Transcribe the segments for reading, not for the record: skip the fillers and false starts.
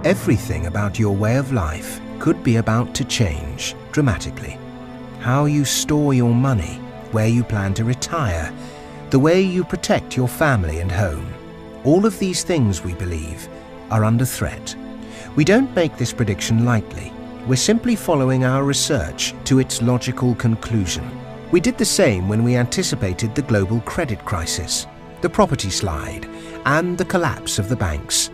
Everything about your way of life could be about to change dramatically. How you store your money, where you plan to retire, the way you protect your family and home. All of these things, we believe, are under threat. We don't make this prediction lightly. We're simply following our research to its logical conclusion. We did the same when we anticipated the global credit crisis, the property slide, and the collapse of the banks.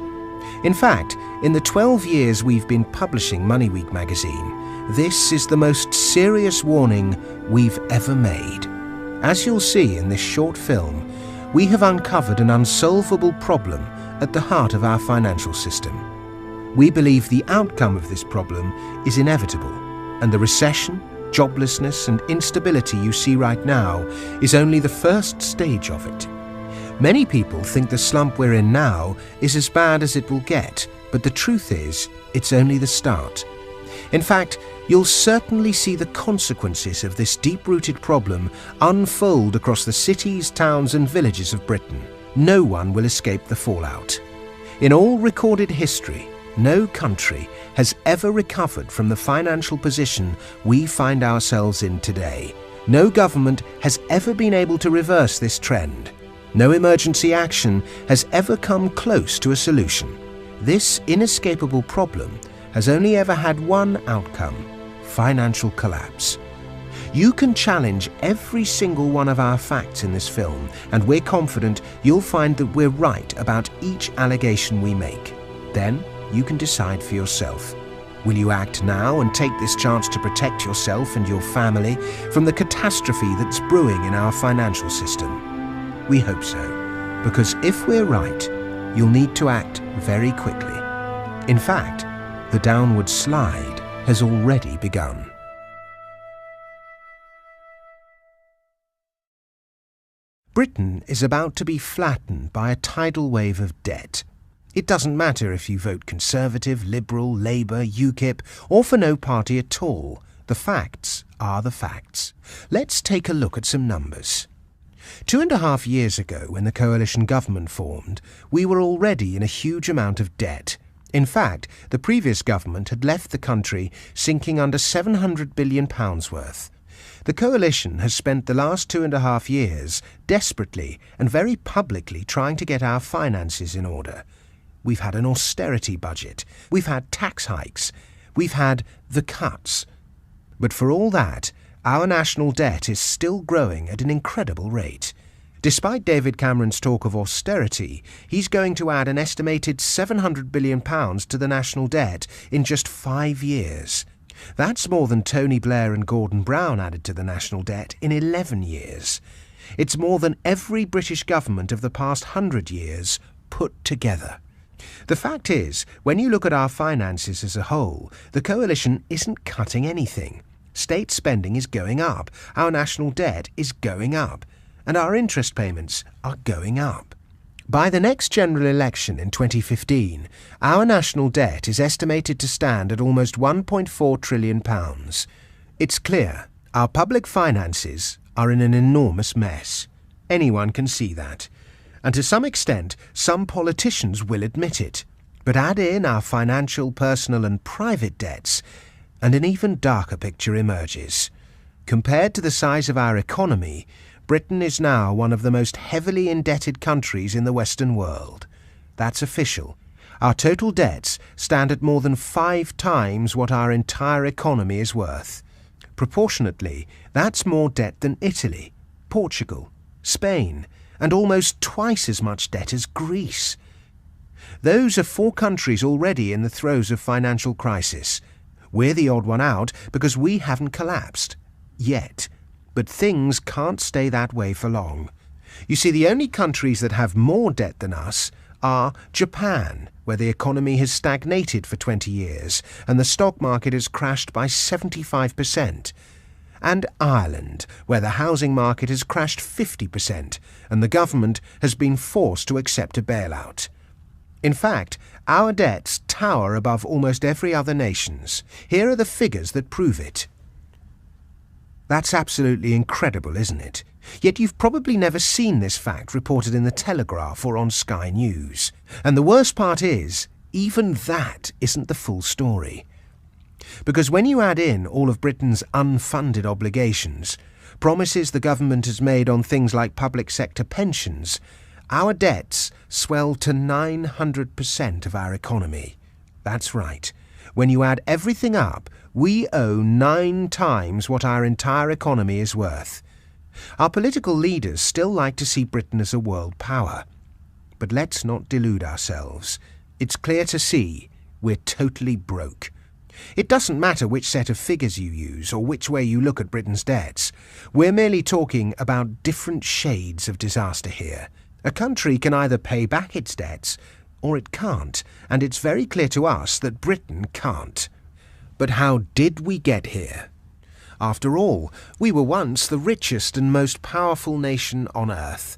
In fact, in the 12 years we've been publishing Money Week magazine, this is the most serious warning we've ever made. As you'll see in this short film, we have uncovered an unsolvable problem at the heart of our financial system. We believe the outcome of this problem is inevitable, and the recession, joblessness, and instability you see right now is only the first stage of it. Many people think the slump we're in now is as bad as it will get, but the truth is, it's only the start. In fact, you'll certainly see the consequences of this deep-rooted problem unfold across the cities, towns, and villages of Britain. No one will escape the fallout. In all recorded history, no country has ever recovered from the financial position we find ourselves in today. No government has ever been able to reverse this trend. No emergency action has ever come close to a solution. This inescapable problem has only ever had one outcome: financial collapse. You can challenge every single one of our facts in this film, and we're confident you'll find that we're right about each allegation we make. Then you can decide for yourself. Will you act now and take this chance to protect yourself and your family from the catastrophe that's brewing in our financial system? We hope so, because if we're right, you'll need to act very quickly. In fact, the downward slide has already begun. Britain is about to be flattened by a tidal wave of debt. It doesn't matter if you vote Conservative, Liberal, Labour, UKIP, or for no party at all. The facts are the facts. Let's take a look at some numbers. 2.5 years ago, when the coalition government formed, we were already in a huge amount of debt. In fact, the previous government had left the country sinking under £700 billion worth. The coalition has spent the last 2.5 years desperately and very publicly trying to get our finances in order. We've had an austerity budget. We've had tax hikes. We've had the cuts. But for all that, our national debt is still growing at an incredible rate. Despite David Cameron's talk of austerity, he's going to add an estimated £700 billion to the national debt in just 5 years. That's more than Tony Blair and Gordon Brown added to the national debt in 11 years. It's more than every British government of the past 100 years put together. The fact is, when you look at our finances as a whole, the coalition isn't cutting anything. State spending is going up, our national debt is going up, and our interest payments are going up. By the next general election in 2015, our national debt is estimated to stand at almost £1.4 trillion. It's clear, our public finances are in an enormous mess. Anyone can see that. And to some extent, some politicians will admit it. But add in our financial, personal and private debts, and an even darker picture emerges. Compared to the size of our economy, Britain is now one of the most heavily indebted countries in the Western world. That's official. Our total debts stand at more than 5 times what our entire economy is worth. Proportionately, that's more debt than Italy, Portugal, Spain, and almost twice as much debt as Greece. Those are 4 countries already in the throes of financial crisis. We're the odd one out because we haven't collapsed. Yet. But things can't stay that way for long. You see, the only countries that have more debt than us are Japan, where the economy has stagnated for 20 years and the stock market has crashed by 75%, and Ireland, where the housing market has crashed 50% and the government has been forced to accept a bailout. In fact, our debts tower above almost every other nation's. Here are the figures that prove it. That's absolutely incredible, isn't it? Yet you've probably never seen this fact reported in the Telegraph or on Sky News. And the worst part is, even that isn't the full story. Because when you add in all of Britain's unfunded obligations, promises the government has made on things like public sector pensions, our debts swell to 900% of our economy. That's right. When you add everything up, we owe 9 times what our entire economy is worth. Our political leaders still like to see Britain as a world power. But let's not delude ourselves. It's clear to see we're totally broke. It doesn't matter which set of figures you use or which way you look at Britain's debts. We're merely talking about different shades of disaster here. A country can either pay back its debts or it can't, and it's very clear to us that Britain can't. But how did we get here? After all, we were once the richest and most powerful nation on earth.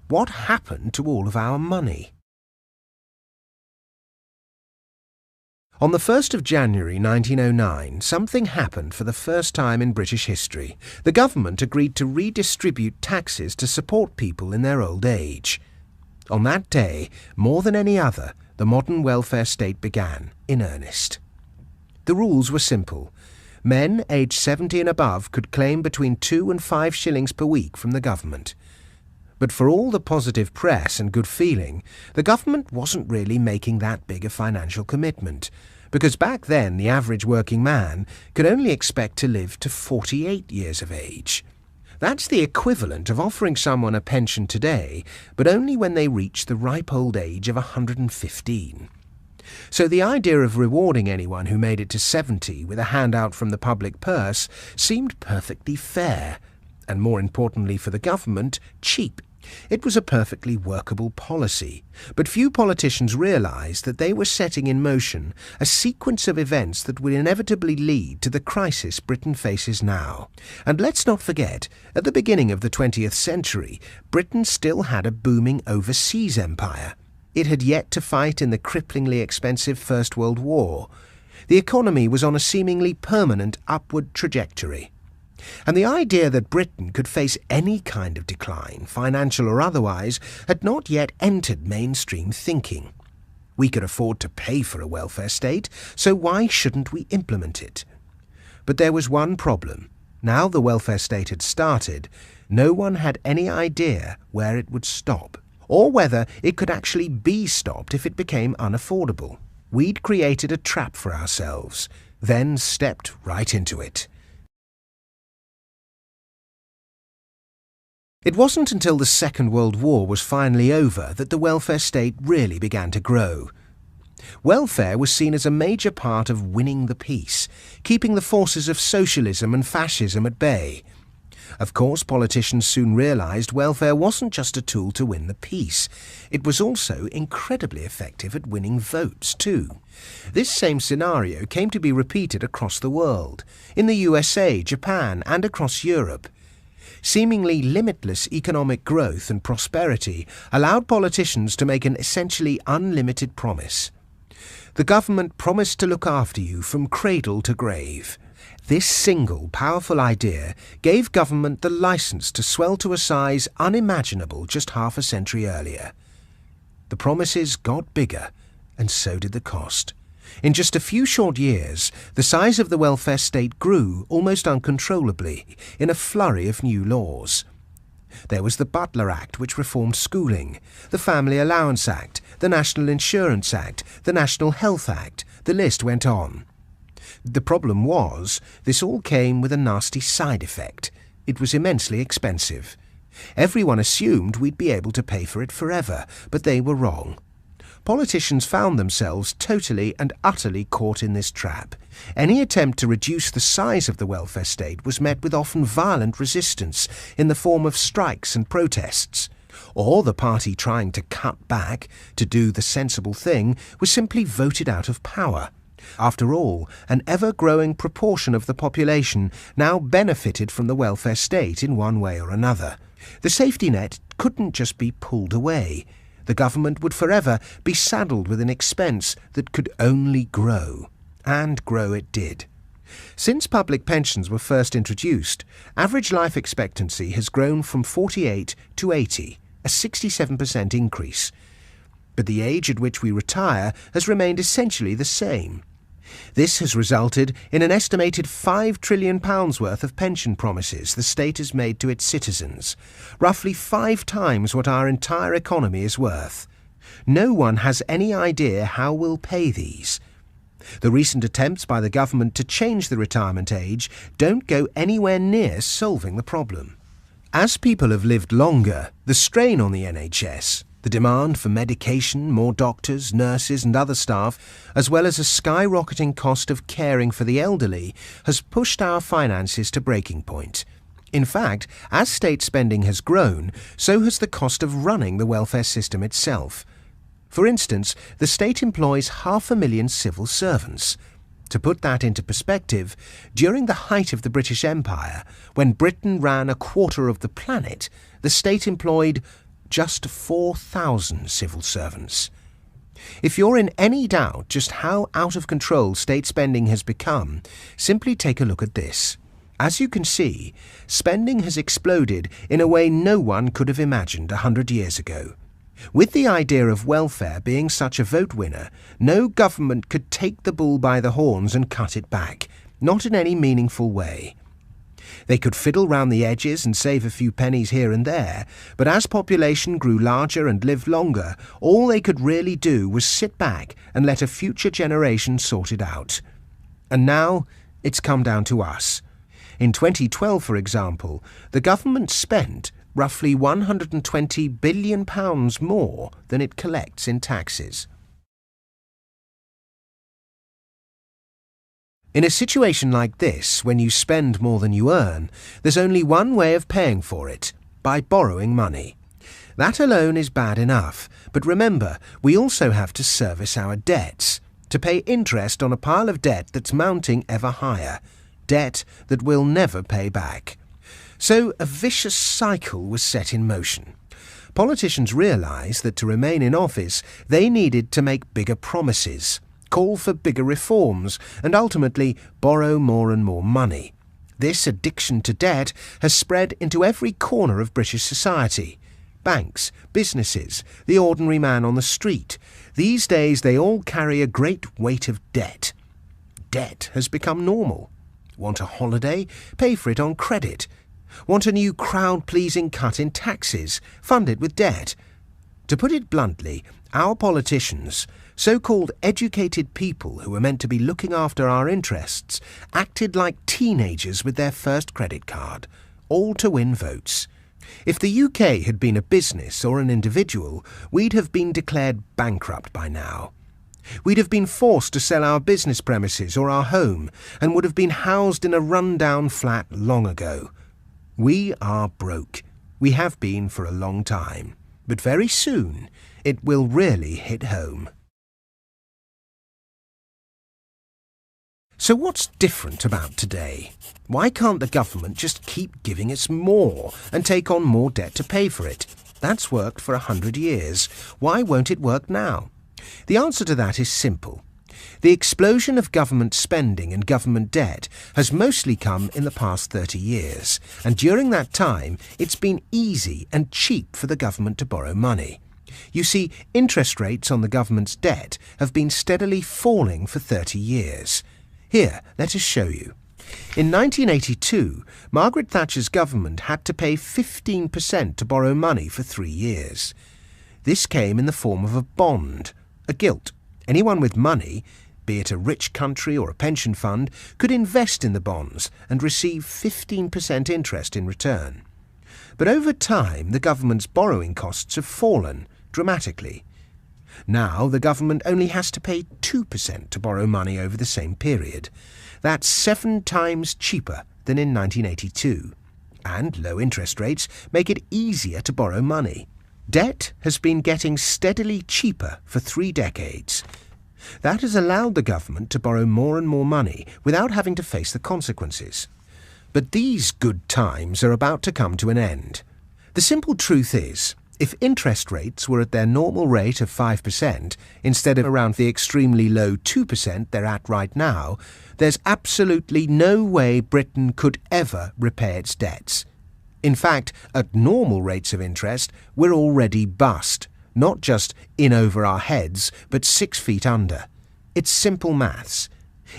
What happened to all of our money? On the 1st of January 1909, something happened for the first time in British history. The government agreed to redistribute taxes to support people in their old age. On that day, more than any other, the modern welfare state began, in earnest. The rules were simple. Men aged 70 and above could claim between 2 and 5 shillings per week from the government. But for all the positive press and good feeling, the government wasn't really making that big a financial commitment, because back then the average working man could only expect to live to 48 years of age. That's the equivalent of offering someone a pension today, but only when they reach the ripe old age of 115. So the idea of rewarding anyone who made it to 70 with a handout from the public purse seemed perfectly fair, and more importantly for the government, cheap. It was a perfectly workable policy, but few politicians realised that they were setting in motion a sequence of events that would inevitably lead to the crisis Britain faces now. And let's not forget, at the beginning of the 20th century, Britain still had a booming overseas empire. It had yet to fight in the cripplingly expensive First World War. The economy was on a seemingly permanent upward trajectory. And the idea that Britain could face any kind of decline, financial or otherwise, had not yet entered mainstream thinking. We could afford to pay for a welfare state, so why shouldn't we implement it? But there was one problem. Now the welfare state had started, no one had any idea where it would stop, or whether it could actually be stopped if it became unaffordable. We'd created a trap for ourselves, then stepped right into it. It wasn't until the Second World War was finally over that the welfare state really began to grow. Welfare was seen as a major part of winning the peace, keeping the forces of socialism and fascism at bay. Of course, politicians soon realised welfare wasn't just a tool to win the peace. It was also incredibly effective at winning votes too. This same scenario came to be repeated across the world, in the USA, Japan, and across Europe. Seemingly limitless economic growth and prosperity allowed politicians to make an essentially unlimited promise. The government promised to look after you from cradle to grave. This single powerful idea gave government the license to swell to a size unimaginable just half a century earlier. The promises got bigger, and so did the cost. In just a few short years, the size of the welfare state grew almost uncontrollably in a flurry of new laws. There was the Butler Act, which reformed schooling, the Family Allowance Act, the National Insurance Act, the National Health Act. The list went on. The problem was, this all came with a nasty side effect. It was immensely expensive. Everyone assumed we'd be able to pay for it forever, but they were wrong. Politicians found themselves totally and utterly caught in this trap. Any attempt to reduce the size of the welfare state was met with often violent resistance in the form of strikes and protests. Or the party trying to cut back, to do the sensible thing, was simply voted out of power. After all, an ever-growing proportion of the population now benefited from the welfare state in one way or another. The safety net couldn't just be pulled away. The government would forever be saddled with an expense that could only grow. And grow it did. Since public pensions were first introduced, average life expectancy has grown from 48 to 80, a 67% increase. but the age at which we retire has remained essentially the same. This has resulted in an estimated £5 trillion worth of pension promises the state has made to its citizens, roughly 5 times what our entire economy is worth. No one has any idea how we'll pay these. The recent attempts by the government to change the retirement age don't go anywhere near solving the problem. As people have lived longer, the strain on the NHS, the demand for medication, more doctors, nurses and other staff, as well as a skyrocketing cost of caring for the elderly, has pushed our finances to breaking point. In fact, as state spending has grown, so has the cost of running the welfare system itself. For instance, the state employs 500,000 civil servants. To put that into perspective, during the height of the British Empire, when Britain ran a quarter of the planet, the state employed just 4,000 civil servants. If you're in any doubt just how out of control state spending has become, simply take a look at this. As you can see, spending has exploded in a way no one could have imagined 100 years ago. With the idea of welfare being such a vote winner, no government could take the bull by the horns and cut it back, not in any meaningful way. They could fiddle round the edges and save a few pennies here and there, but as population grew larger and lived longer, all they could really do was sit back and let a future generation sort it out. And now it's come down to us. In 2012, for example, the government spent roughly £120 billion more than it collects in taxes. In a situation like this, when you spend more than you earn, there's only one way of paying for it: by borrowing money. That alone is bad enough, but remember, we also have to service our debts, to pay interest on a pile of debt that's mounting ever higher, debt that we'll never pay back. So a vicious cycle was set in motion. Politicians realised that to remain in office, they needed to make bigger promises, call for bigger reforms, and ultimately borrow more and more money. This addiction to debt has spread into every corner of British society. Banks, businesses, the ordinary man on the street. These days they all carry a great weight of debt. Debt has become normal. Want a holiday? Pay for it on credit. Want a new crowd-pleasing cut in taxes? Fund it with debt. To put it bluntly, our politicians, so-called educated people who were meant to be looking after our interests, acted like teenagers with their first credit card, all to win votes. If the UK had been a business or an individual, we'd have been declared bankrupt by now. We'd have been forced to sell our business premises or our home and would have been housed in a run-down flat long ago. We are broke. We have been for a long time. But very soon, it will really hit home. So what's different about today? Why can't the government just keep giving us more and take on more debt to pay for it? That's worked for 100 years. Why won't it work now? The answer to that is simple. The explosion of government spending and government debt has mostly come in the past 30 years, and during that time it's been easy and cheap for the government to borrow money. You see, interest rates on the government's debt have been steadily falling for 30 years. Here, let us show you. In 1982, Margaret Thatcher's government had to pay 15% to borrow money for 3 years. This came in the form of a bond, a gilt. Anyone with money, be it a rich country or a pension fund, could invest in the bonds and receive 15% interest in return. But over time, the government's borrowing costs have fallen dramatically. Now, the government only has to pay 2% to borrow money over the same period. That's 7 times cheaper than in 1982. And low interest rates make it easier to borrow money. Debt has been getting steadily cheaper for 3 decades. That has allowed the government to borrow more and more money without having to face the consequences. But these good times are about to come to an end. The simple truth is, if interest rates were at their normal rate of 5%, instead of around the extremely low 2% they're at right now, there's absolutely no way Britain could ever repay its debts. In fact, at normal rates of interest, we're already bust. not just in over our heads, but 6 feet under. It's simple maths.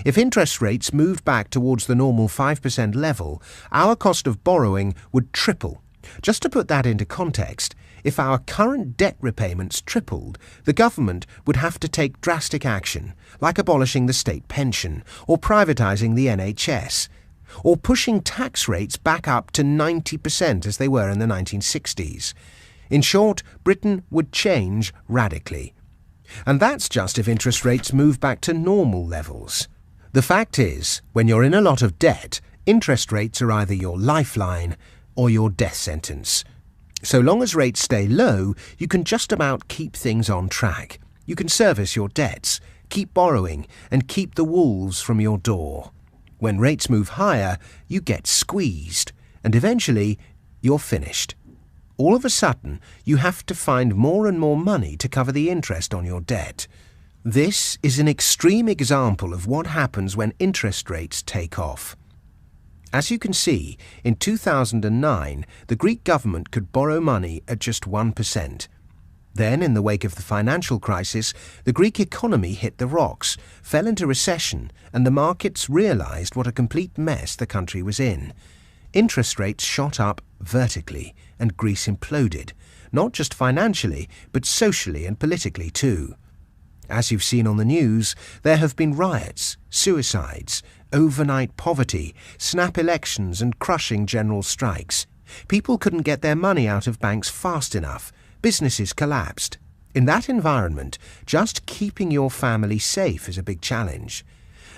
If interest rates moved back towards the normal 5% level, our cost of borrowing would triple. Just to put that into context, if our current debt repayments tripled, the government would have to take drastic action, like abolishing the state pension, or privatising the NHS, or pushing tax rates back up to 90% as they were in the 1960s. In short, Britain would change radically. And that's just if interest rates move back to normal levels. The fact is, when you're in a lot of debt, interest rates are either your lifeline or your death sentence. So long as rates stay low, you can just about keep things on track. You can service your debts, keep borrowing, and keep the wolves from your door. When rates move higher, you get squeezed, and eventually you're finished. All of a sudden, you have to find more and more money to cover the interest on your debt. This is an extreme example of what happens when interest rates take off. As you can see, in 2009, the Greek government could borrow money at just 1%. Then, in the wake of the financial crisis, the Greek economy hit the rocks, fell into recession, and the markets realized what a complete mess the country was in. Interest rates shot up vertically, and Greece imploded, not just financially, but socially and politically too. As you've seen on the news, there have been riots, suicides, overnight poverty, snap elections and crushing general strikes. People couldn't get their money out of banks fast enough. Businesses collapsed. In that environment, just keeping your family safe is a big challenge.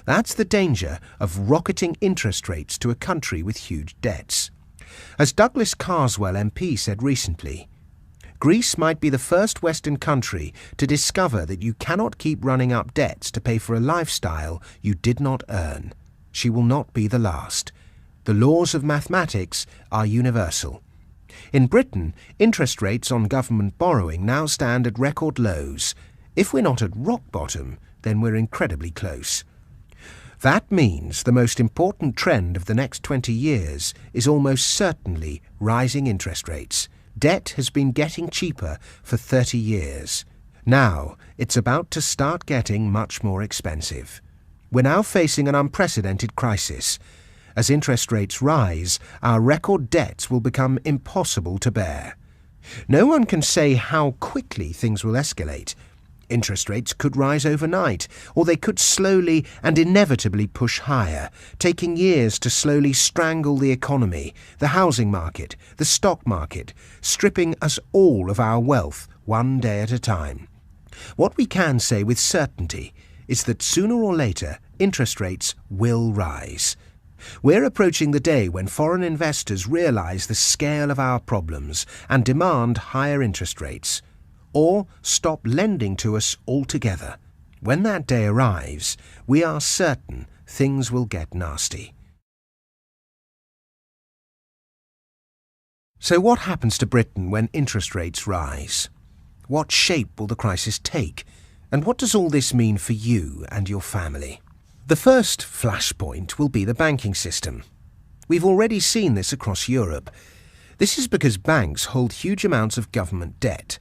That's the danger of rocketing interest rates to a country with huge debts. As Douglas Carswell MP said recently, Greece might be the first Western country to discover that you cannot keep running up debts to pay for a lifestyle you did not earn. She will not be the last. The laws of mathematics are universal. In Britain, interest rates on government borrowing now stand at record lows. If we're not at rock bottom, then we're incredibly close. That means the most important trend of the next 20 years is almost certainly rising interest rates. Debt has been getting cheaper for 30 years. Now, it's about to start getting much more expensive. We're now facing an unprecedented crisis. As interest rates rise, our record debts will become impossible to bear. No one can say how quickly things will escalate. Interest rates could rise overnight, or they could slowly and inevitably push higher, taking years to slowly strangle the economy, the housing market, the stock market, stripping us all of our wealth one day at a time. What we can say with certainty is that sooner or later, interest rates will rise. We're approaching the day when foreign investors realize the scale of our problems and demand higher interest rates, or stop lending to us altogether. When that day arrives, we are certain things will get nasty. So what happens to Britain when interest rates rise? What shape will the crisis take? And what does all this mean for you and your family? The first flashpoint will be the banking system. We've already seen this across Europe. This is because banks hold huge amounts of government debt.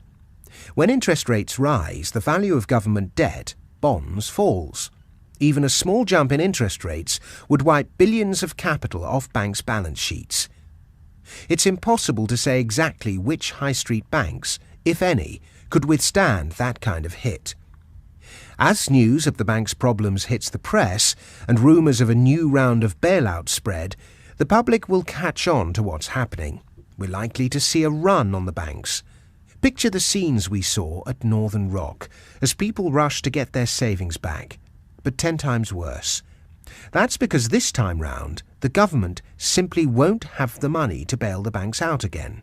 When interest rates rise, the value of government debt, bonds, falls. Even a small jump in interest rates would wipe billions of capital off banks' balance sheets. It's impossible to say exactly which high street banks, if any, could withstand that kind of hit. As news of the bank's problems hits the press and rumours of a new round of bailouts spread, the public will catch on to what's happening. We're likely to see a run on the banks. Picture the scenes we saw at Northern Rock as people rushed to get their savings back, but 10 times worse. That's because this time round, the government simply won't have the money to bail the banks out again.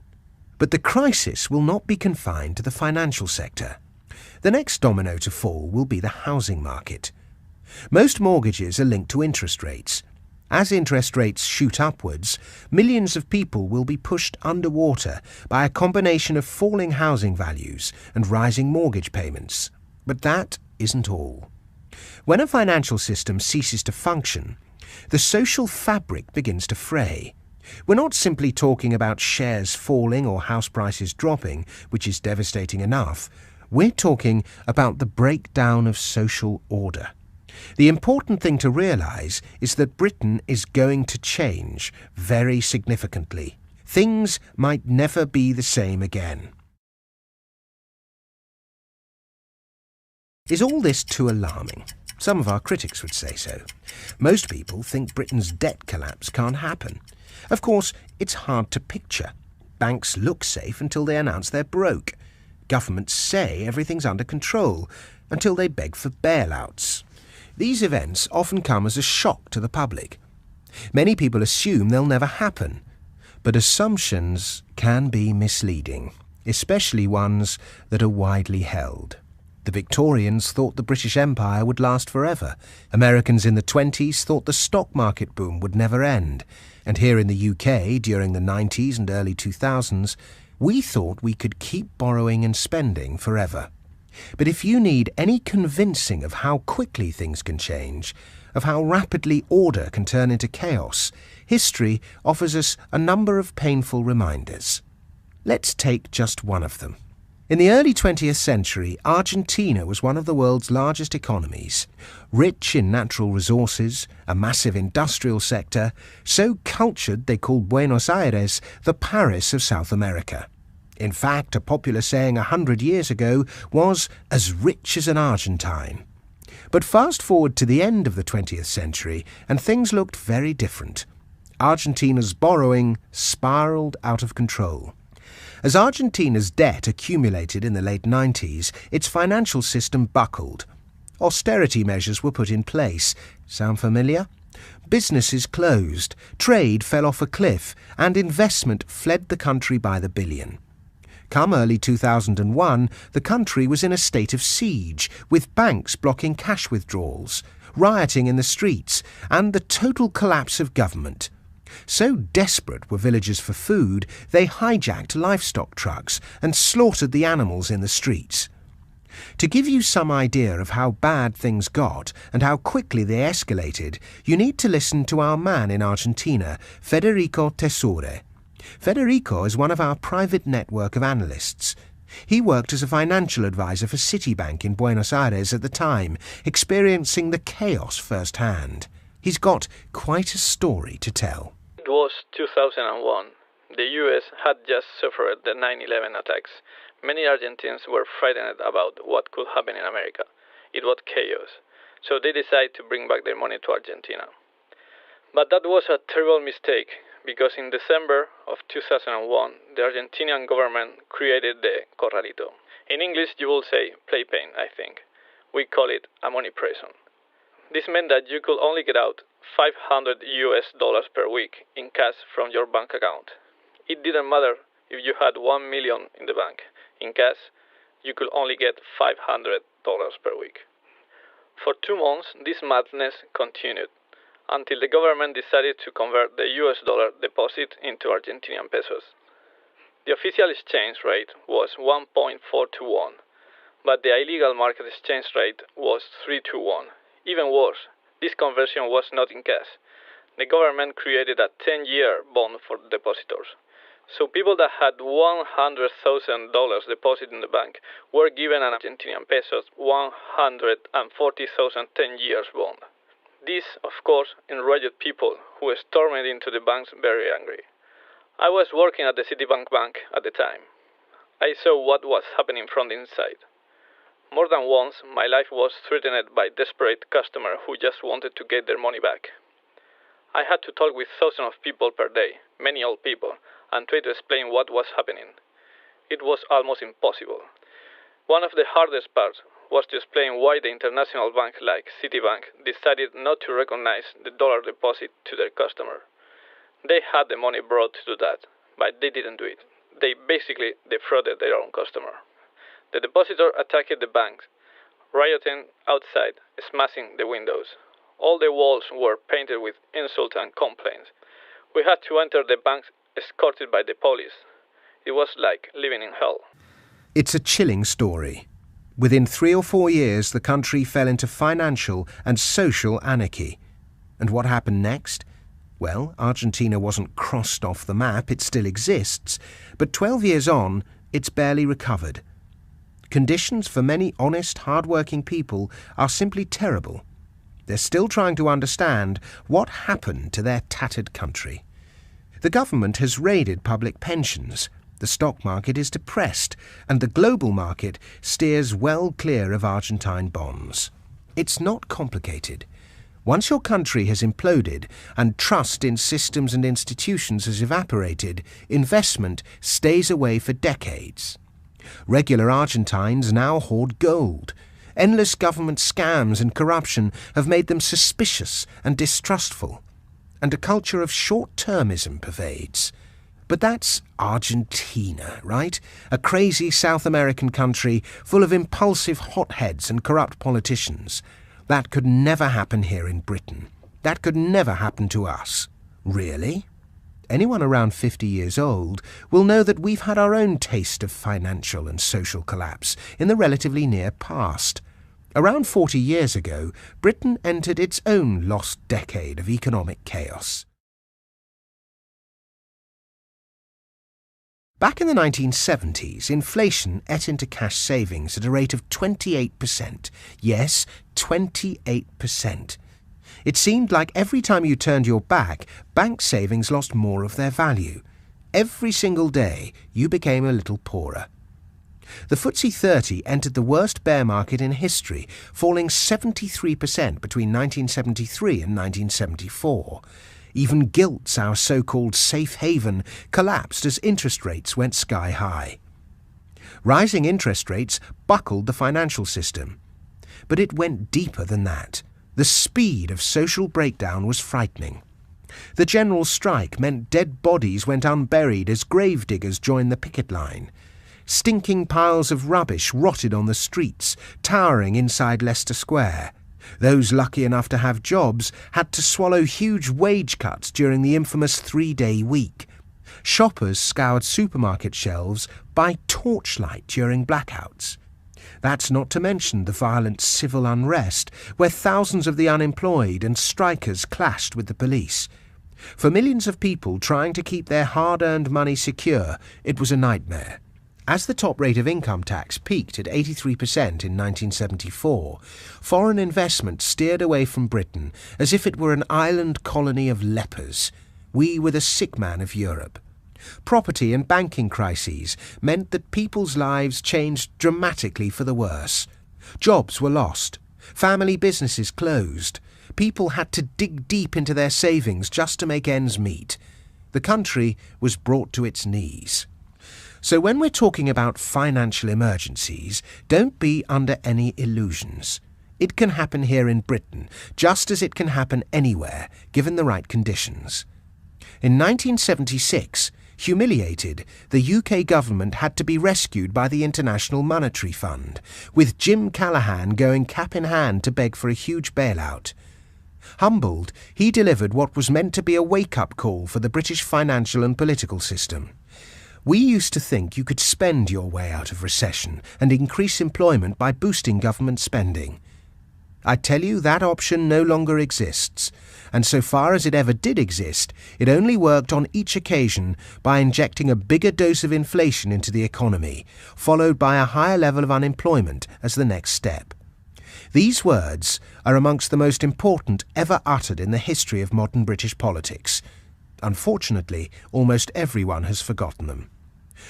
But the crisis will not be confined to the financial sector. The next domino to fall will be the housing market. Most mortgages are linked to interest rates. As interest rates shoot upwards, millions of people will be pushed underwater by a combination of falling housing values and rising mortgage payments. But that isn't all. When a financial system ceases to function, the social fabric begins to fray. We're not simply talking about shares falling or house prices dropping, which is devastating enough. We're talking about the breakdown of social order. The important thing to realise is that Britain is going to change very significantly. Things might never be the same again. Is all this too alarming? Some of our critics would say so. Most people think Britain's debt collapse can't happen. Of course, it's hard to picture. Banks look safe until they announce they're broke. Governments say everything's under control until they beg for bailouts. These events often come as a shock to the public. Many people assume they'll never happen, but assumptions can be misleading, especially ones that are widely held. The Victorians thought the British Empire would last forever. Americans in the 20s thought the stock market boom would never end. And here in the UK, during the 90s and early 2000s, we thought we could keep borrowing and spending forever. But if you need any convincing of how quickly things can change, of how rapidly order can turn into chaos, history offers us a number of painful reminders. Let's take just one of them. In the early 20th century, Argentina was one of the world's largest economies. Rich in natural resources, a massive industrial sector, so cultured they called Buenos Aires the Paris of South America. In fact, a popular saying 100 years ago was, as rich as an Argentine. But fast forward to the end of the 20th century, and things looked very different. Argentina's borrowing spiraled out of control. As Argentina's debt accumulated in the late 90s, its financial system buckled. Austerity measures were put in place. Sound familiar? Businesses closed, trade fell off a cliff, and investment fled the country by the billion. Come early 2001, the country was in a state of siege, with banks blocking cash withdrawals, rioting in the streets, and the total collapse of government. So desperate were villagers for food, they hijacked livestock trucks and slaughtered the animals in the streets. To give you some idea of how bad things got and how quickly they escalated, you need to listen to our man in Argentina, Federico Tesore. Federico is one of our private network of analysts. He worked as a financial advisor for Citibank in Buenos Aires at the time, experiencing the chaos firsthand. He's got quite a story to tell. It was 2001. The US had just suffered the 9/11 attacks. Many Argentines were frightened about what could happen in America. It was chaos. So they decided to bring back their money to Argentina. But that was a terrible mistake, because in December of 2001, the Argentinian government created the corralito. In English, you will say playpen, I think. We call it a money prison. This meant that you could only get out $500 per week in cash from your bank account. It didn't matter if you had $1 million in the bank. In cash, you could only get $500 per week. For 2 months, this madness continued, until the government decided to convert the US dollar deposit into Argentinian pesos. The official exchange rate was 1.4 to 1, but the illegal market exchange rate was 3 to 1. Even worse, this conversion was not in cash. The government created a 10-year bond for depositors. So people that had $100,000 deposit in the bank were given an Argentinian pesos 140,000 10 years bond. This, of course, enraged people who stormed into the banks very angry. I was working at the Citibank bank at the time. I saw what was happening from the inside. More than once, my life was threatened by desperate customers who just wanted to get their money back. I had to talk with thousands of people per day, many old people, and try to explain what was happening. It was almost impossible. One of the hardest parts was to explain why the international banks like Citibank decided not to recognize the dollar deposit to their customer. They had the money brought to do that, but they didn't do it. They basically defrauded their own customer. The depositor attacked the banks, rioting outside, smashing the windows. All the walls were painted with insults and complaints. We had to enter the banks escorted by the police. It was like living in hell. It's a chilling story. Within 3 or 4 years, the country fell into financial and social anarchy. And what happened next? Well, Argentina wasn't crossed off the map, it still exists, but 12 years on, it's barely recovered. Conditions for many honest, hard-working people are simply terrible. They're still trying to understand what happened to their tattered country. The government has raided public pensions, the stock market is depressed, and the global market steers well clear of Argentine bonds. It's not complicated. Once your country has imploded and trust in systems and institutions has evaporated, investment stays away for decades. Regular Argentines now hoard gold. Endless government scams and corruption have made them suspicious and distrustful, and a culture of short-termism pervades. But that's Argentina, right? A crazy South American country full of impulsive hotheads and corrupt politicians. That could never happen here in Britain. That could never happen to us. Really? Anyone around 50 years old will know that we've had our own taste of financial and social collapse in the relatively near past. Around 40 years ago, Britain entered its own lost decade of economic chaos. Back in the 1970s, inflation ate into cash savings at a rate of 28%. Yes, 28%. It seemed like every time you turned your back, bank savings lost more of their value. Every single day, you became a little poorer. The FTSE 30 entered the worst bear market in history, falling 73% between 1973 and 1974. Even gilts, our so-called safe haven, collapsed as interest rates went sky high. Rising interest rates buckled the financial system. But it went deeper than that. The speed of social breakdown was frightening. The general strike meant dead bodies went unburied as gravediggers joined the picket line. Stinking piles of rubbish rotted on the streets, towering inside Leicester Square. Those lucky enough to have jobs had to swallow huge wage cuts during the infamous 3-day week. Shoppers scoured supermarket shelves by torchlight during blackouts. That's not to mention the violent civil unrest, where thousands of the unemployed and strikers clashed with the police. For millions of people trying to keep their hard-earned money secure, it was a nightmare. As the top rate of income tax peaked at 83% in 1974, foreign investment steered away from Britain as if it were an island colony of lepers. We were the sick man of Europe. Property and banking crises meant that people's lives changed dramatically for the worse. Jobs were lost. Family businesses closed. People had to dig deep into their savings just to make ends meet. The country was brought to its knees. So when we're talking about financial emergencies, don't be under any illusions. It can happen here in Britain, just as it can happen anywhere, given the right conditions. In 1976, humiliated, the UK government had to be rescued by the International Monetary Fund, with Jim Callaghan going cap in hand to beg for a huge bailout. Humbled, he delivered what was meant to be a wake-up call for the British financial and political system. We used to think you could spend your way out of recession and increase employment by boosting government spending. I tell you, that option no longer exists, and so far as it ever did exist, it only worked on each occasion by injecting a bigger dose of inflation into the economy, followed by a higher level of unemployment as the next step. These words are amongst the most important ever uttered in the history of modern British politics. Unfortunately, almost everyone has forgotten them.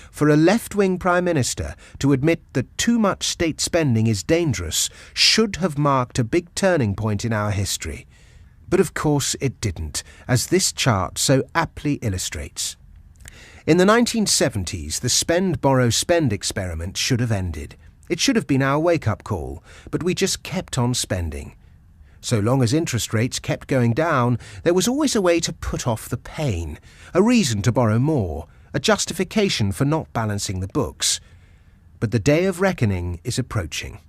For a left-wing Prime Minister to admit that too much state spending is dangerous should have marked a big turning point in our history. But of course it didn't, as this chart so aptly illustrates. In the 1970s, the spend-borrow-spend experiment should have ended. It should have been our wake-up call, but we just kept on spending. So long as interest rates kept going down, there was always a way to put off the pain, a reason to borrow more, a justification for not balancing the books. But the day of reckoning is approaching.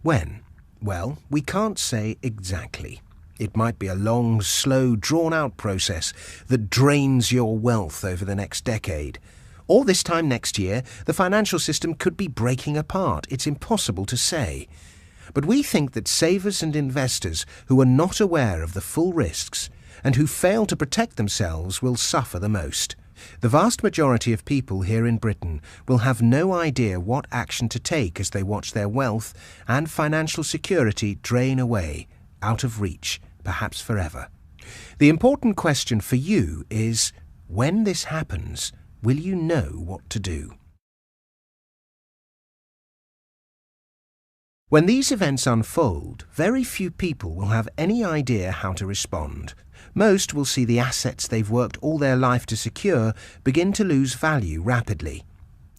When? Well, we can't say exactly. It might be a long, slow, drawn-out process that drains your wealth over the next decade. Or this time next year, the financial system could be breaking apart. It's impossible to say. But we think that savers and investors who are not aware of the full risks and who fail to protect themselves will suffer the most. The vast majority of people here in Britain will have no idea what action to take as they watch their wealth and financial security drain away, out of reach, perhaps forever. The important question for you is, when this happens, will you know what to do? When these events unfold, very few people will have any idea how to respond. Most will see the assets they've worked all their life to secure begin to lose value rapidly.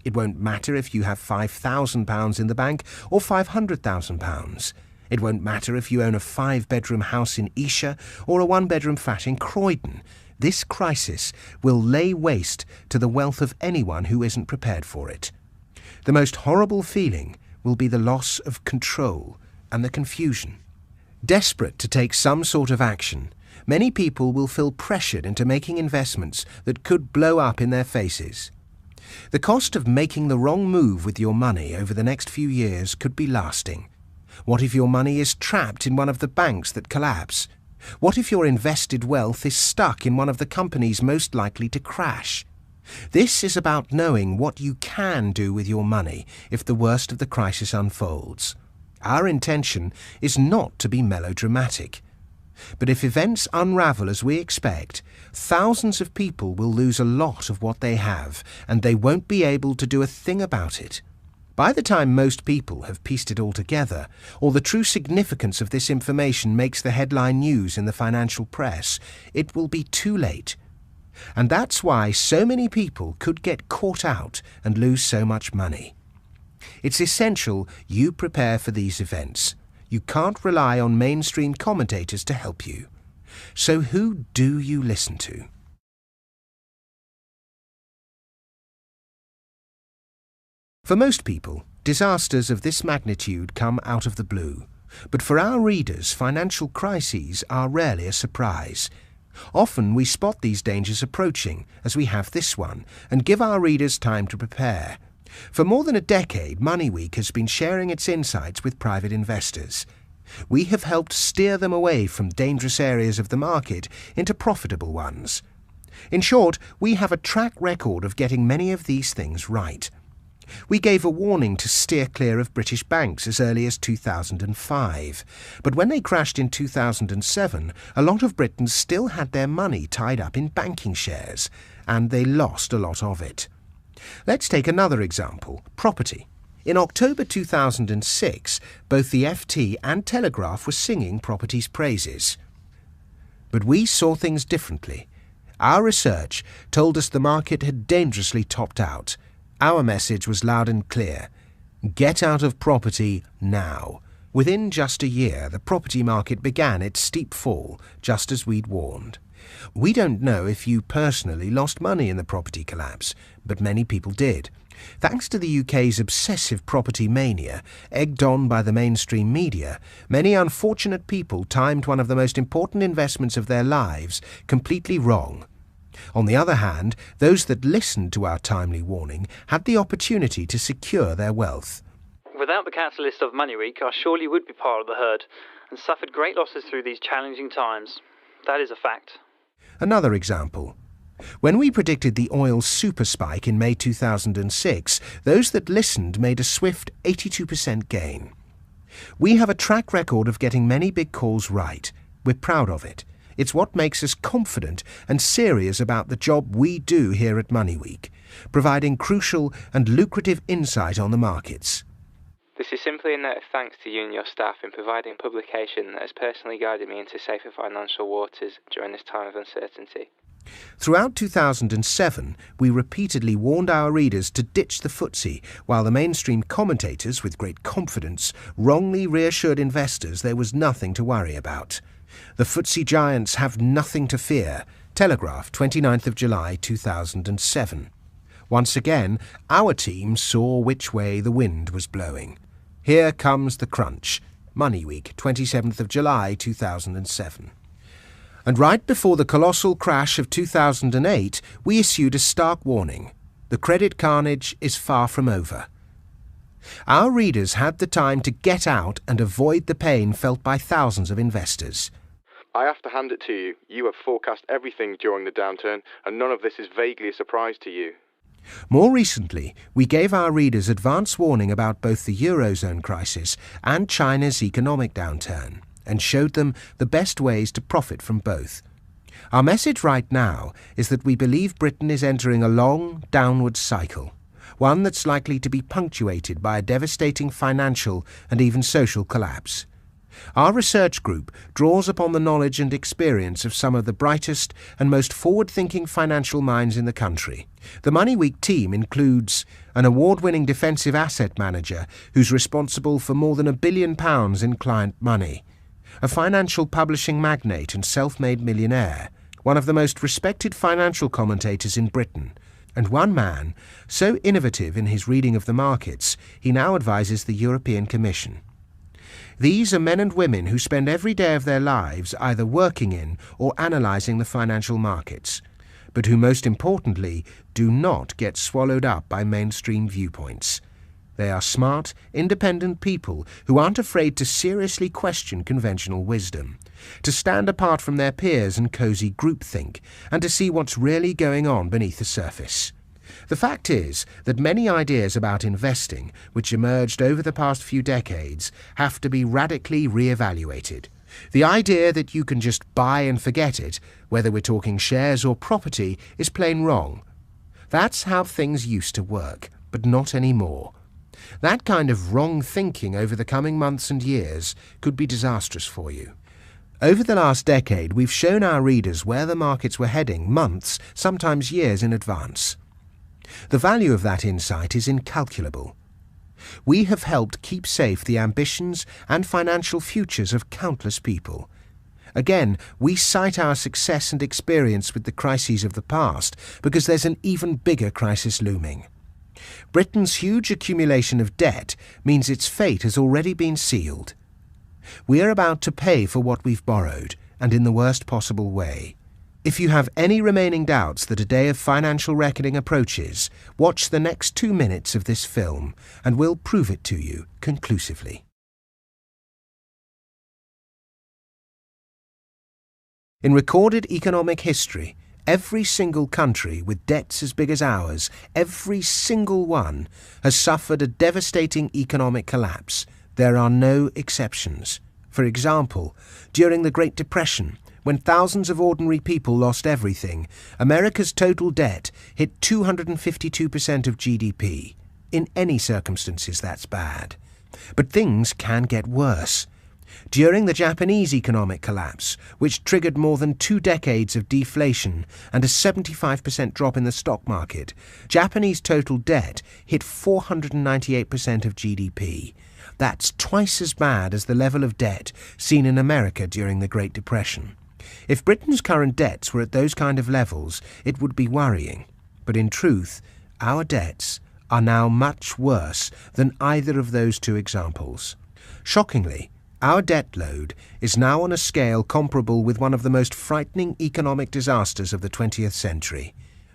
It won't matter if you have £5,000 in the bank or £500,000. It won't matter if you own a 5-bedroom house in Esher or a 1-bedroom flat in Croydon. This crisis will lay waste to the wealth of anyone who isn't prepared for it. The most horrible feeling will be the loss of control and the confusion. Desperate to take some sort of action, many people will feel pressured into making investments that could blow up in their faces. The cost of making the wrong move with your money over the next few years could be lasting. What if your money is trapped in one of the banks that collapse? What if your invested wealth is stuck in one of the companies most likely to crash? This is about knowing what you can do with your money if the worst of the crisis unfolds. Our intention is not to be melodramatic. But if events unravel as we expect, thousands of people will lose a lot of what they have, and they won't be able to do a thing about it. By the time most people have pieced it all together, or the true significance of this information makes the headline news in the financial press, it will be too late. And that's why so many people could get caught out and lose so much money. It's essential you prepare for these events. You can't rely on mainstream commentators to help you. So who do you listen to? For most people, disasters of this magnitude come out of the blue. But for our readers, financial crises are rarely a surprise. Often we spot these dangers approaching, as we have this one, and give our readers time to prepare. For more than a decade, MoneyWeek has been sharing its insights with private investors. We have helped steer them away from dangerous areas of the market into profitable ones. In short, we have a track record of getting many of these things right. We gave a warning to steer clear of British banks as early as 2005. But when they crashed in 2007, a lot of Britons still had their money tied up in banking shares, and they lost a lot of it. Let's take another example, property. In October 2006, both the FT and Telegraph were singing property's praises. But we saw things differently. Our research told us the market had dangerously topped out. Our message was loud and clear. Get out of property now. Within just a year, the property market began its steep fall, just as we'd warned. We don't know if you personally lost money in the property collapse, but many people did. Thanks to the UK's obsessive property mania, egged on by the mainstream media, many unfortunate people timed one of the most important investments of their lives completely wrong. On the other hand, those that listened to our timely warning had the opportunity to secure their wealth. Without the catalyst of MoneyWeek, I surely would be part of the herd and suffered great losses through these challenging times. That is a fact. Another example. When we predicted the oil super spike in May 2006, those that listened made a swift 82% gain. We have a track record of getting many big calls right. We're proud of it. It's what makes us confident and serious about the job we do here at MoneyWeek, providing crucial and lucrative insight on the markets. This is simply a note of thanks to you and your staff in providing publication that has personally guided me into safer financial waters during this time of uncertainty. Throughout 2007, we repeatedly warned our readers to ditch the FTSE, while the mainstream commentators, with great confidence, wrongly reassured investors there was nothing to worry about. The FTSE giants have nothing to fear. Telegraph, 29th of July 2007. Once again, our team saw which way the wind was blowing. Here comes the crunch. MoneyWeek, 27th of July 2007. And right before the colossal crash of 2008, we issued a stark warning. The credit carnage is far from over. Our readers had the time to get out and avoid the pain felt by thousands of investors. I have to hand it to you. You have forecast everything during the downturn, and none of this is vaguely a surprise to you. More recently, we gave our readers advance warning about both the Eurozone crisis and China's economic downturn, and showed them the best ways to profit from both. Our message right now is that we believe Britain is entering a long, downward cycle, one that's likely to be punctuated by a devastating financial and even social collapse. Our research group draws upon the knowledge and experience of some of the brightest and most forward-thinking financial minds in the country. The Money Week team includes an award-winning defensive asset manager who's responsible for more than £1 billion in client money, a financial publishing magnate and self-made millionaire, one of the most respected financial commentators in Britain, and one man so innovative in his reading of the markets he now advises the European Commission. These are men and women who spend every day of their lives either working in or analysing the financial markets, but who most importantly do not get swallowed up by mainstream viewpoints. They are smart, independent people who aren't afraid to seriously question conventional wisdom, to stand apart from their peers and cosy groupthink, and to see what's really going on beneath the surface. The fact is that many ideas about investing, which emerged over the past few decades, have to be radically re-evaluated. The idea that you can just buy and forget it, whether we're talking shares or property, is plain wrong. That's how things used to work, but not anymore. That kind of wrong thinking over the coming months and years could be disastrous for you. Over the last decade, we've shown our readers where the markets were heading months, sometimes years in advance. The value of that insight is incalculable. We have helped keep safe the ambitions and financial futures of countless people. Again, we cite our success and experience with the crises of the past because there's an even bigger crisis looming. Britain's huge accumulation of debt means its fate has already been sealed. We are about to pay for what we've borrowed, and in the worst possible way. If you have any remaining doubts that a day of financial reckoning approaches, watch the next 2 minutes of this film, and we'll prove it to you conclusively. In recorded economic history, every single country with debts as big as ours, every single one, has suffered a devastating economic collapse. There are no exceptions. For example, during the Great Depression, when thousands of ordinary people lost everything, America's total debt hit 252% of GDP. In any circumstances, that's bad. But things can get worse. During the Japanese economic collapse, which triggered more than 2 decades of deflation and a 75% drop in the stock market, Japanese total debt hit 498% of GDP. That's twice as bad as the level of debt seen in America during the Great Depression. If Britain's current debts were at those kind of levels, it would be worrying. But in truth, our debts are now much worse than either of those 2 examples. Shockingly, our debt load is now on a scale comparable with one of the most frightening economic disasters of the 20th century.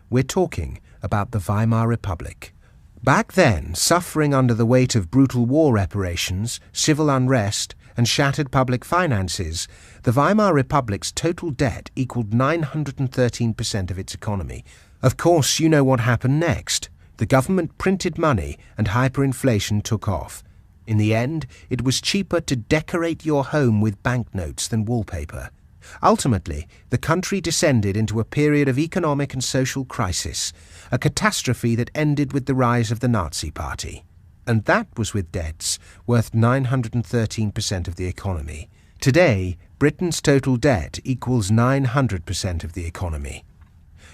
We're talking about the Weimar Republic. Back then, suffering under the weight of brutal war reparations, civil unrest, and shattered public finances, the Weimar Republic's total debt equaled 913% of its economy. Of course, you know what happened next. The government printed money and hyperinflation took off. In the end, it was cheaper to decorate your home with banknotes than wallpaper. Ultimately, the country descended into a period of economic and social crisis, a catastrophe that ended with the rise of the Nazi Party. And that was with debts worth 913% of the economy. Today, Britain's total debt equals 900% of the economy.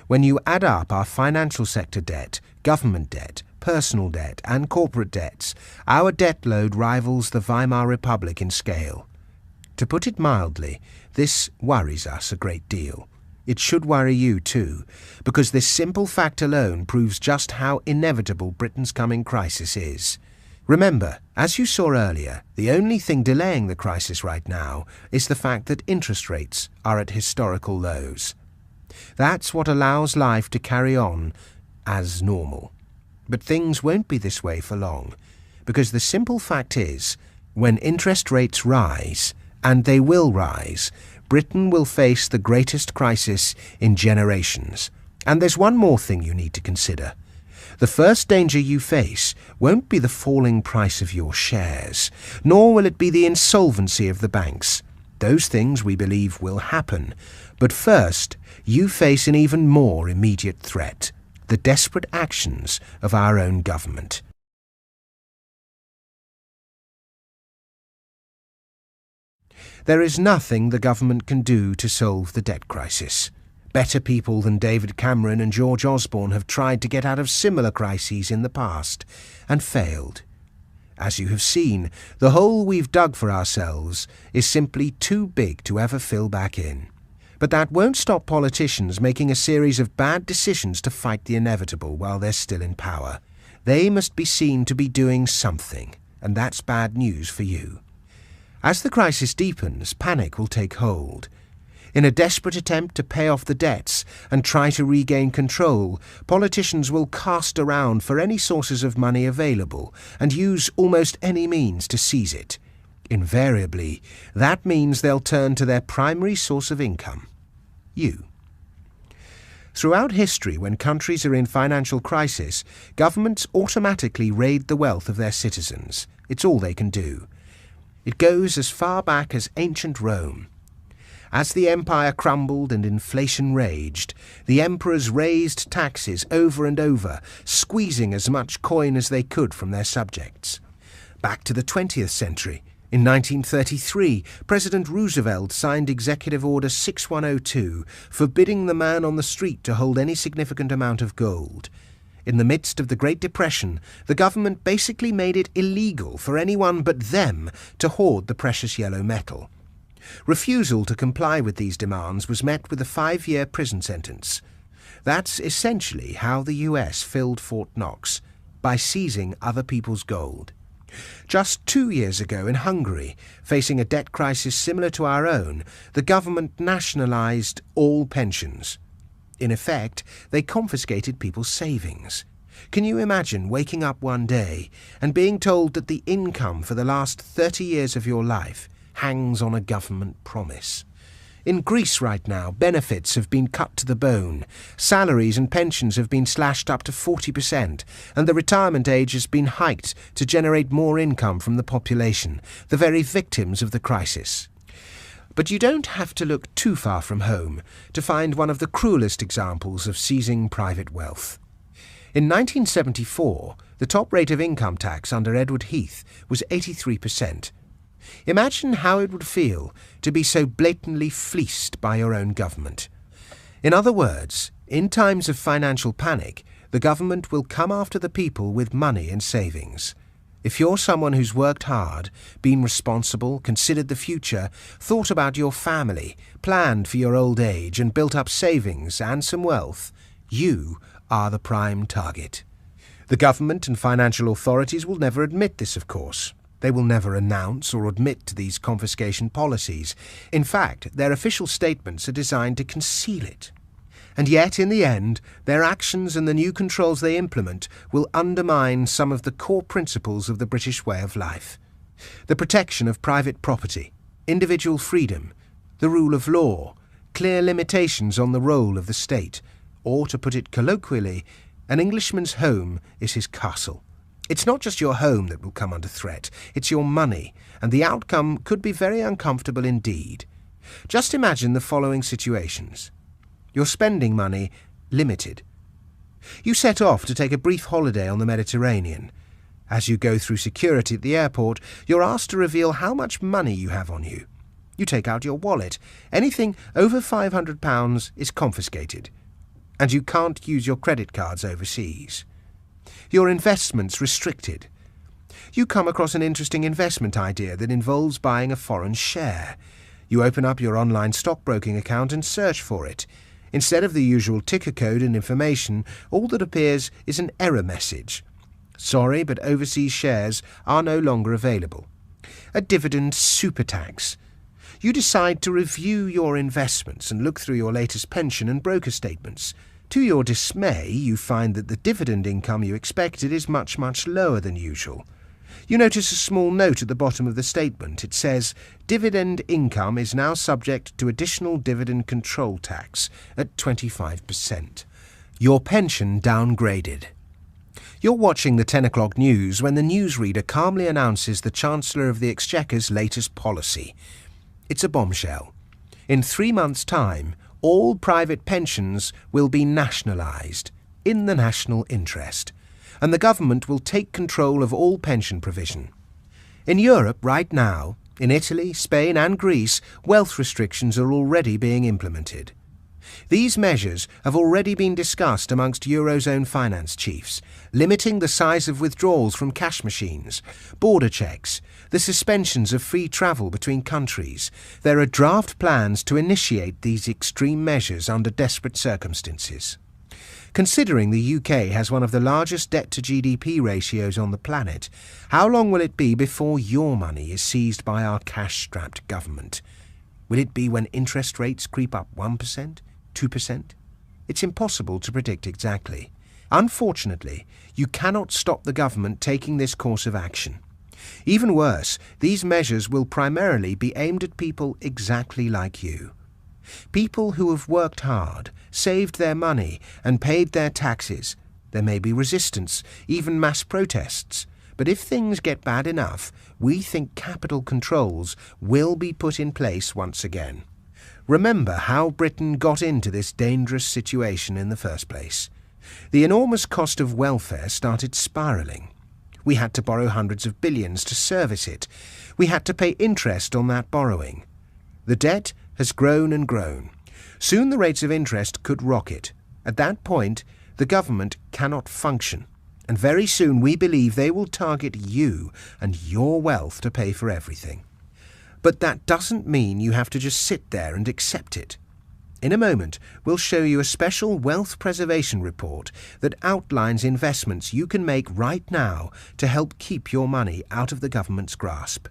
When you add up our financial sector debt, government debt, personal debt, and corporate debts, our debt load rivals the Weimar Republic in scale. To put it mildly, this worries us a great deal. It should worry you too, because this simple fact alone proves just how inevitable Britain's coming crisis is. Remember, as you saw earlier, the only thing delaying the crisis right now is the fact that interest rates are at historical lows. That's what allows life to carry on as normal. But things won't be this way for long, because the simple fact is, when interest rates rise, and they will rise, Britain will face the greatest crisis in generations. And there's one more thing you need to consider. The first danger you face won't be the falling price of your shares, nor will it be the insolvency of the banks. Those things we believe will happen. But first, you face an even more immediate threat: the desperate actions of our own government. There is nothing the government can do to solve the debt crisis. Better people than David Cameron and George Osborne have tried to get out of similar crises in the past and failed. As you have seen, the hole we've dug for ourselves is simply too big to ever fill back in. But that won't stop politicians making a series of bad decisions to fight the inevitable while they're still in power. They must be seen to be doing something, and that's bad news for you. As the crisis deepens, panic will take hold. In a desperate attempt to pay off the debts and try to regain control, politicians will cast around for any sources of money available and use almost any means to seize it. Invariably, that means they'll turn to their primary source of income: you. Throughout history, when countries are in financial crisis, governments automatically raid the wealth of their citizens. It's all they can do. It goes as far back as ancient Rome. As the empire crumbled and inflation raged, the emperors raised taxes over and over, squeezing as much coin as they could from their subjects. Back to the 20th century, in 1933, President Roosevelt signed Executive Order 6102, forbidding the man on the street to hold any significant amount of gold. In the midst of the Great Depression, the government basically made it illegal for anyone but them to hoard the precious yellow metal. Refusal to comply with these demands was met with a 5-year prison sentence. That's essentially how the US filled Fort Knox, by seizing other people's gold. Just 2 years ago in Hungary, facing a debt crisis similar to our own, the government nationalized all pensions. In effect, they confiscated people's savings. Can you imagine waking up one day and being told that the income for the last 30 years of your life hangs on a government promise? In Greece right now, benefits have been cut to the bone, salaries and pensions have been slashed up to 40%, and the retirement age has been hiked to generate more income from the population, the very victims of the crisis. But you don't have to look too far from home to find one of the cruelest examples of seizing private wealth. In 1974, the top rate of income tax under Edward Heath was 83%. Imagine how it would feel to be so blatantly fleeced by your own government. In other words, in times of financial panic, the government will come after the people with money and savings. If you're someone who's worked hard, been responsible, considered the future, thought about your family, planned for your old age, and built up savings and some wealth, you are the prime target. The government and financial authorities will never admit this, of course. They will never announce or admit to these confiscation policies. In fact, their official statements are designed to conceal it. And yet, in the end, their actions and the new controls they implement will undermine some of the core principles of the British way of life. The protection of private property, individual freedom, the rule of law, clear limitations on the role of the state, or, to put it colloquially, an Englishman's home is his castle. It's not just your home that will come under threat, it's your money, and the outcome could be very uncomfortable indeed. Just imagine the following situations. Your spending money limited. You set off to take a brief holiday on the Mediterranean. As you go through security at the airport, you're asked to reveal how much money you have on you. You take out your wallet. Anything over £500 is confiscated. And you can't use your credit cards overseas. Your investments restricted. You come across an interesting investment idea that involves buying a foreign share. You open up your online stockbroking account and search for it. Instead of the usual ticker code and information, all that appears is an error message. Sorry, but overseas shares are no longer available. A dividend super tax. You decide to review your investments and look through your latest pension and broker statements. To your dismay, you find that the dividend income you expected is much, much lower than usual. You notice a small note at the bottom of the statement. It says, dividend income is now subject to additional dividend control tax at 25%. Your pension downgraded. You're watching the 10 o'clock news when the newsreader calmly announces the Chancellor of the Exchequer's latest policy. It's a bombshell. In 3 months' time, all private pensions will be nationalised, in the national interest, and the government will take control of all pension provision. In Europe right now, in Italy, Spain and Greece, wealth restrictions are already being implemented. These measures have already been discussed amongst Eurozone finance chiefs, limiting the size of withdrawals from cash machines, border checks, the suspensions of free travel between countries. There are draft plans to initiate these extreme measures under desperate circumstances. Considering the UK has one of the largest debt-to-GDP ratios on the planet, how long will it be before your money is seized by our cash-strapped government? Will it be when interest rates creep up 1%? 2%? It's impossible to predict exactly. Unfortunately, you cannot stop the government taking this course of action. Even worse, these measures will primarily be aimed at people exactly like you. People who have worked hard, saved their money and paid their taxes. There may be resistance, even mass protests. But if things get bad enough, we think capital controls will be put in place once again. Remember how Britain got into this dangerous situation in the first place. The enormous cost of welfare started spiralling. We had to borrow hundreds of billions to service it. We had to pay interest on that borrowing. The debt has grown and grown. Soon the rates of interest could rocket. At that point, the government cannot function. And very soon we believe they will target you and your wealth to pay for everything. But that doesn't mean you have to just sit there and accept it. In a moment, we'll show you a special wealth preservation report that outlines investments you can make right now to help keep your money out of the government's grasp.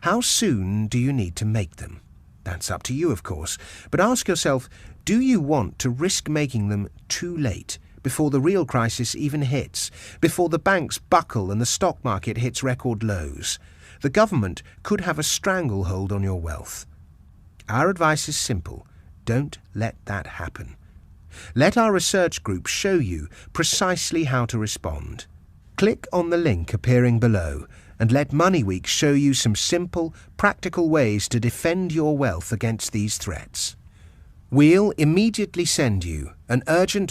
How soon do you need to make them? That's up to you, of course. But ask yourself, do you want to risk making them too late, before the real crisis even hits, before the banks buckle and the stock market hits record lows? The government could have a stranglehold on your wealth. Our advice is simple. Don't let that happen. Let our research group show you precisely how to respond. Click on the link appearing below and let MoneyWeek show you some simple, practical ways to defend your wealth against these threats. We'll immediately send you an urgent